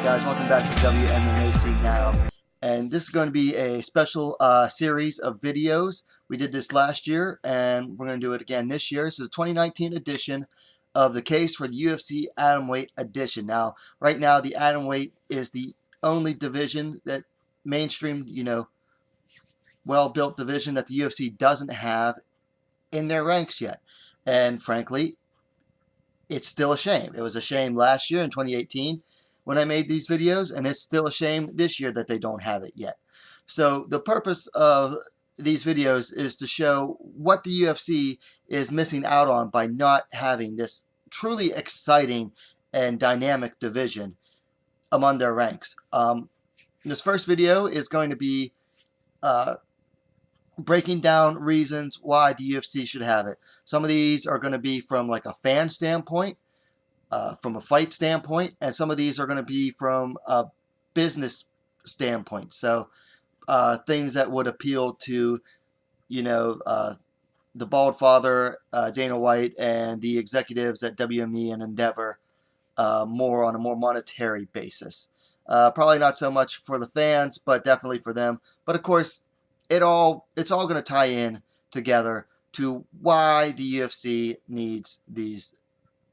guys? Welcome back to WMMA now. And this is going to be a special series of videos. We did this last year, and we're going to do it again this year. This is a 2019 edition of the case for the UFC Atomweight edition. Now, right now, the Atomweight is the only division that mainstream, well-built division that the UFC doesn't have in their ranks yet. And frankly, it's still a shame. It was a shame last year in 2018 when I made these videos, and it's still a shame this year that they don't have it yet. So the purpose of these videos is to show what the UFC is missing out on by not having this truly exciting and dynamic division among their ranks. This first video is going to be breaking down reasons why the UFC should have it. Some of these are going to be from like a fan standpoint, from a fight standpoint, and some of these are going to be from a business standpoint. So things that would appeal to, the bald father, Dana White, and the executives at WME and Endeavor more on a more monetary basis. Probably not so much for the fans, but definitely for them. But of course, it's all going to tie in together to why the UFC needs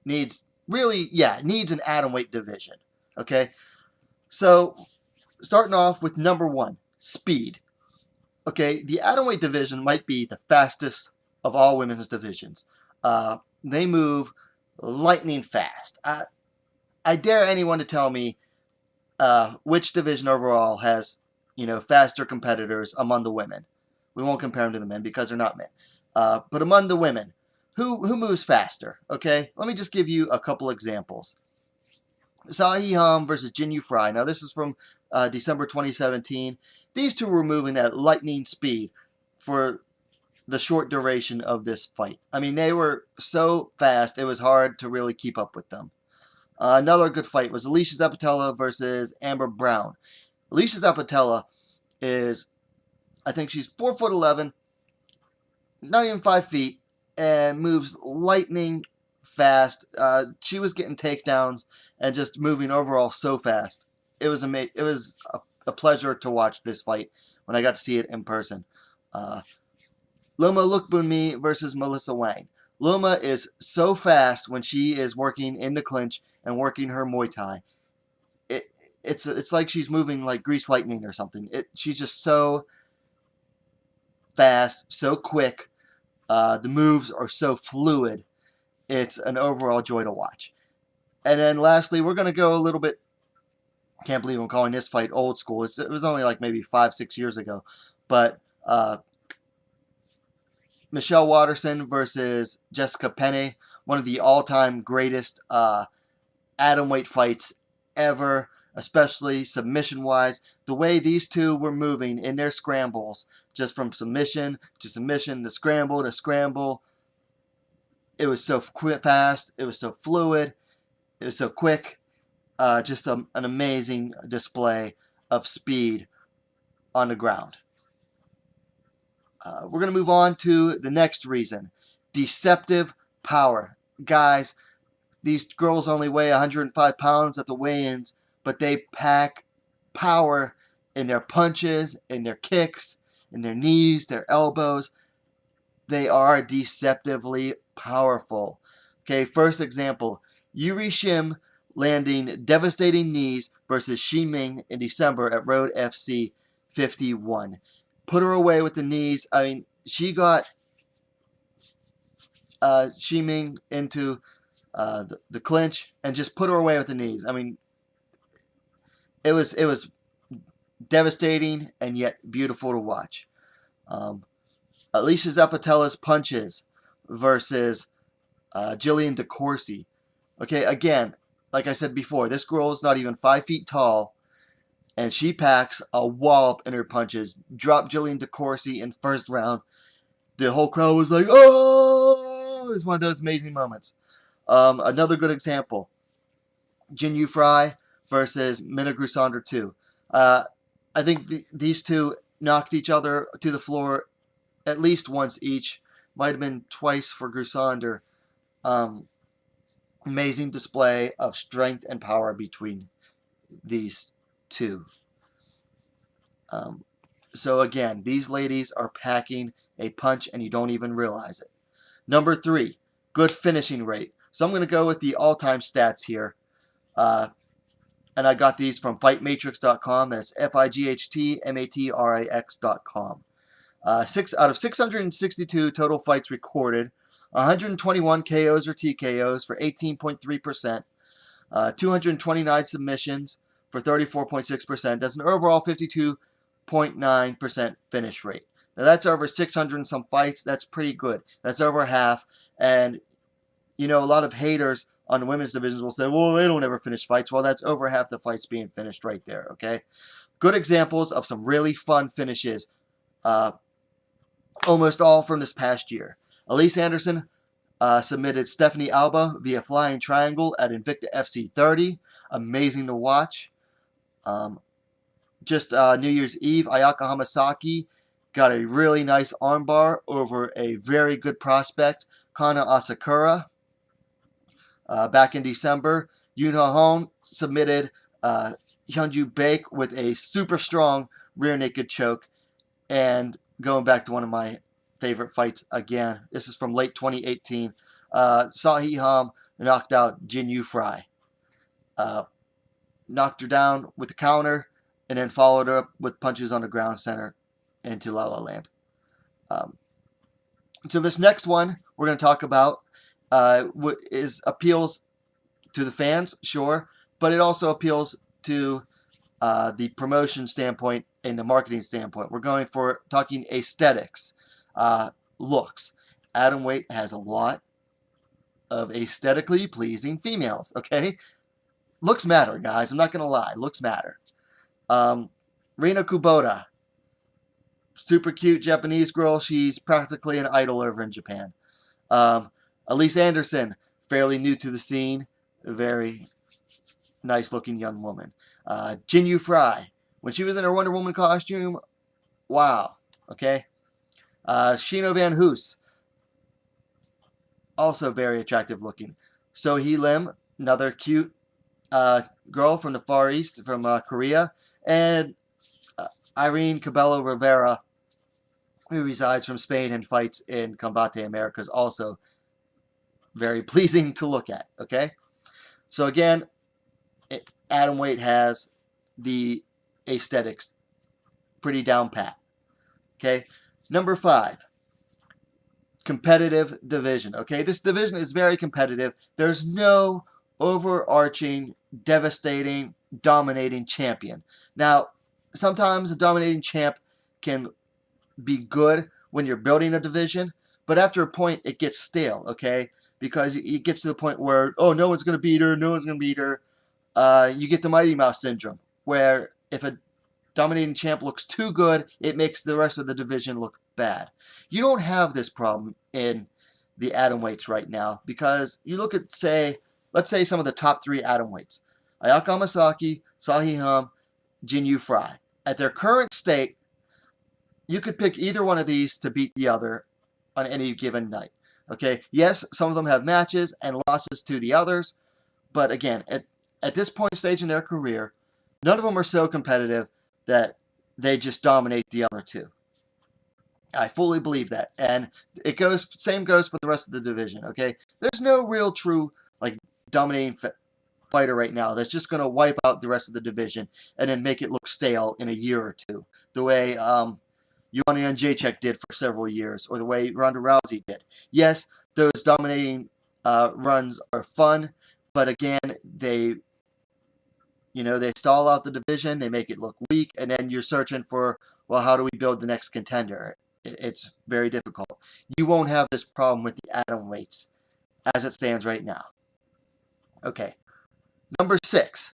an atomweight division. Okay, so starting off with number one, speed. Okay, the atomweight division might be the fastest of all women's divisions. They move lightning fast. I dare anyone to tell me which division overall has faster competitors among the women. We won't compare them to the men because they're not men. But among the women, who moves faster? Okay, let me just give you a couple examples. Sahi Ham versus Jin Yu Fry. Now this is from December 2017. These two were moving at lightning speed for the short duration of this fight. I mean, they were so fast, it was hard to really keep up with them. Another good fight was Alicia Zapatella versus Amber Brown. Alicia Zapatella is, I think she's 4'11", not even 5 feet, and moves lightning fast. She was getting takedowns and just moving overall so fast. It was amazing. It was a pleasure to watch this fight when I got to see it in person. Loma Lookboonmee versus Melissa Wang. Loma is so fast when she is working in the clinch and working her Muay Thai. It's like she's moving like grease lightning or something. She's just so fast, so quick. The moves are so fluid. It's an overall joy to watch. And then lastly, we're going to go a little bit, can't believe I'm calling this fight old school. It was only like maybe 5-6 years ago. But Michelle Waterson versus Jessica Penne, one of the all-time greatest atomweight fights ever, especially submission-wise. The way these two were moving in their scrambles, just from submission to submission to scramble, it was so fast, it was so fluid, it was so quick. Just an amazing display of speed on the ground. We're going to move on to the next reason, Deceptive Power. Guys, these girls only weigh 105 pounds at the weigh-ins, but they pack power in their punches, in their kicks, in their knees, their elbows. They are deceptively powerful. Okay, first example, Yuri Shim landing devastating knees versus Shi Ming in December at Road FC 51. Put her away with the knees. I mean, she got Shi Ming into the clinch and just put her away with the knees. I mean, it was devastating and yet beautiful to watch. Alicia Zapatella's punches versus Jillian DeCourcy. Okay, again, like I said before, this girl is not even 5 feet tall, and she packs a wallop in her punches. Dropped Jillian DeCourcy in first round. The whole crowd was like, "Oh!" It was one of those amazing moments. Another good example, Jin Yu Fry versus Minna Grusander 2. I think these two knocked each other to the floor at least once each. Might have been twice for Grusander. Amazing display of strength and power between these two. So again, these ladies are packing a punch and you don't even realize it. Number 3, good finishing rate. So I'm going to go with the all-time stats here. And I got these from fightmatrix.com. That's FIGHTMATRIX.com. 6 out of 662 total fights recorded, 121 KOs or TKOs for 18.3%, 229 submissions for 34.6%. That's an overall 52.9% finish rate. Now that's over 600 and some fights. That's pretty good. That's over half. And you know, a lot of haters on the women's divisions will say, well, they don't ever finish fights. Well, that's over half the fights being finished right there, okay? Good examples of some really fun finishes. Almost all from this past year. Elise Anderson submitted Stephanie Alba via flying triangle at Invicta FC 30. Amazing to watch. Just New Year's Eve, Ayaka Hamasaki got a really nice armbar over a very good prospect, Kana Asakura. Back in December, Yoon Ha-hon submitted Hyunju Baek with a super strong rear naked choke. And going back to one of my favorite fights again, this is from late 2018. Sahi Ham knocked out Jin Yu Fry. Knocked her down with a counter and then followed her up with punches on the ground center into La La Land. So this next one we're going to talk about appeals to the fans, sure, but it also appeals to the promotion standpoint and the marketing standpoint. We're going for talking aesthetics, looks. Atomweight has a lot of aesthetically pleasing females, okay? Looks matter, guys. I'm not going to lie. Looks matter. Rina Kubota, super cute Japanese girl. She's practically an idol over in Japan. Elise Anderson, fairly new to the scene, a very nice looking young woman. Jin Yu Fry, when she was in her Wonder Woman costume, wow, okay. Shino Van Hoos, also very attractive looking. So Hee Lim, another cute girl from the Far East, from Korea. And Irene Cabello Rivera, who resides from Spain and fights in Combate Americas, also very pleasing to look at, okay? So again, Atomweight has the aesthetics pretty down pat, okay? Number 5, competitive division, okay? This division is very competitive. There's no overarching, devastating, dominating champion. Now, sometimes a dominating champ can be good when you're building a division, but after a point, it gets stale, okay? Because it gets to the point where, oh, no one's going to beat her, no one's going to beat her. You get the Mighty Mouse syndrome, where if a dominating champ looks too good, it makes the rest of the division look bad. You don't have this problem in the atomweights right now, because you look at, let's say some of the top 3 atomweights. Ayaka Hamasaki, Sahi Ham, Jin Yu Fry. At their current state, you could pick either one of these to beat the other on any given night. Okay, yes, some of them have matches and losses to the others, but again, at this point stage in their career, none of them are so competitive that they just dominate the other two. I fully believe that, and same goes for the rest of the division. Okay, there's no real true like dominating fighter right now that's just going to wipe out the rest of the division and then make it look stale in a year or two, the way Joanna Jacek did for several years, or the way Ronda Rousey did. Yes, those dominating runs are fun, but again, they stall out the division, they make it look weak, and then you're searching for, well, how do we build the next contender? It's very difficult. You won't have this problem with the atomweights as it stands right now. Okay, number 6.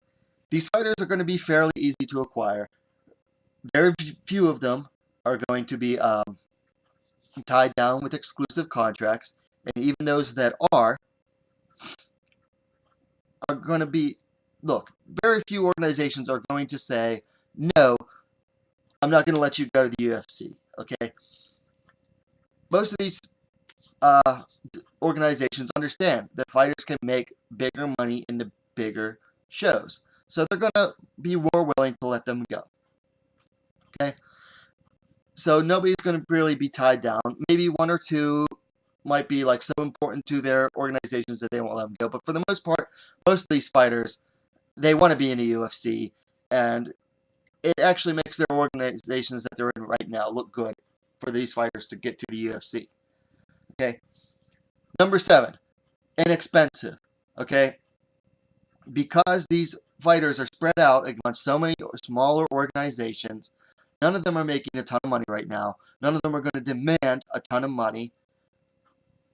These fighters are going to be fairly easy to acquire. Very few of them are going to be tied down with exclusive contracts, and even those that are going to be, look, very few organizations are going to say, no, I'm not going to let you go to the UFC, okay? Most of these organizations understand that fighters can make bigger money in the bigger shows. So they're going to be more willing to let them go. Okay? So nobody's going to really be tied down. Maybe one or two might be like so important to their organizations that they won't let them go. But for the most part, most of these fighters, they want to be in the UFC, and it actually makes their organizations that they're in right now look good for these fighters to get to the UFC. Okay. Number 7, inexpensive. Okay. Because these fighters are spread out amongst so many smaller organizations, none of them are making a ton of money right now. None of them are going to demand a ton of money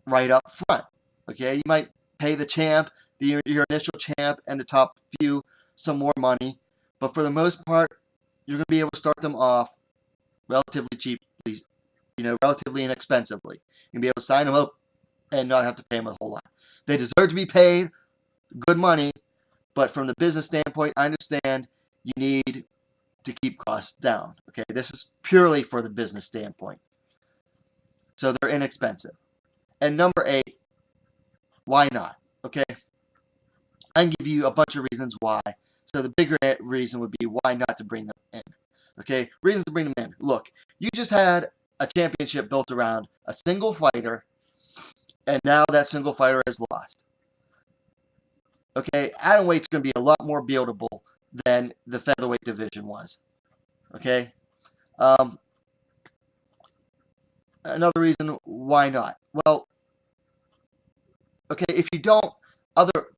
right up front. Okay, you might pay the champ, your initial champ, and the top few some more money, but for the most part, you're going to be able to start them off relatively cheaply, relatively inexpensively. You're going to be able to sign them up and not have to pay them a whole lot. They deserve to be paid good money, but from the business standpoint, I understand you need to keep costs down. Okay, this is purely for the business standpoint. So they're inexpensive. And number 8, why not? Okay, I can give you a bunch of reasons why. So the bigger reason would be why not to bring them in. Okay, reasons to bring them in. Look, you just had a championship built around a single fighter, and now that single fighter has lost. Okay, atomweight's going to be a lot more buildable than the featherweight division was. Okay, another reason why not? Well, okay, if you don't, other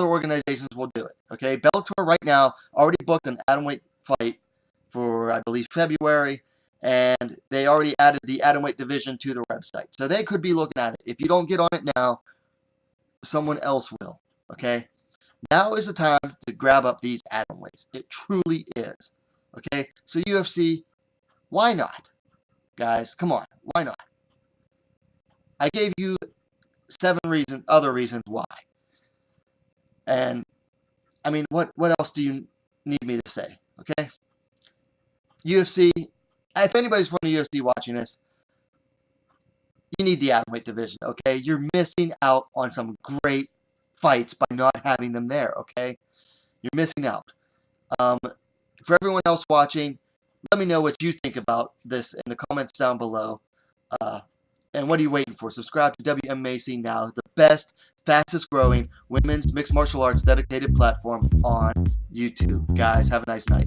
organizations will do it. Okay, Bellator right now already booked an atomweight fight for, I believe, February, and they already added the atomweight division to their website. So they could be looking at it. If you don't get on it now, someone else will. Okay, now is the time to grab up these atomweights. It truly is. Okay, so UFC, why not? Guys, come on, why not? I gave you 7 other reasons why. And, I mean, what else do you need me to say? Okay? UFC, if anybody's from the UFC watching this, you need the atomweight division, okay? You're missing out on some great fights by not having them there, okay? You're missing out. For everyone else watching, let me know what you think about this in the comments down below. And what are you waiting for? Subscribe to WMMA now, the best, fastest growing women's mixed martial arts dedicated platform on YouTube. Guys, have a nice night.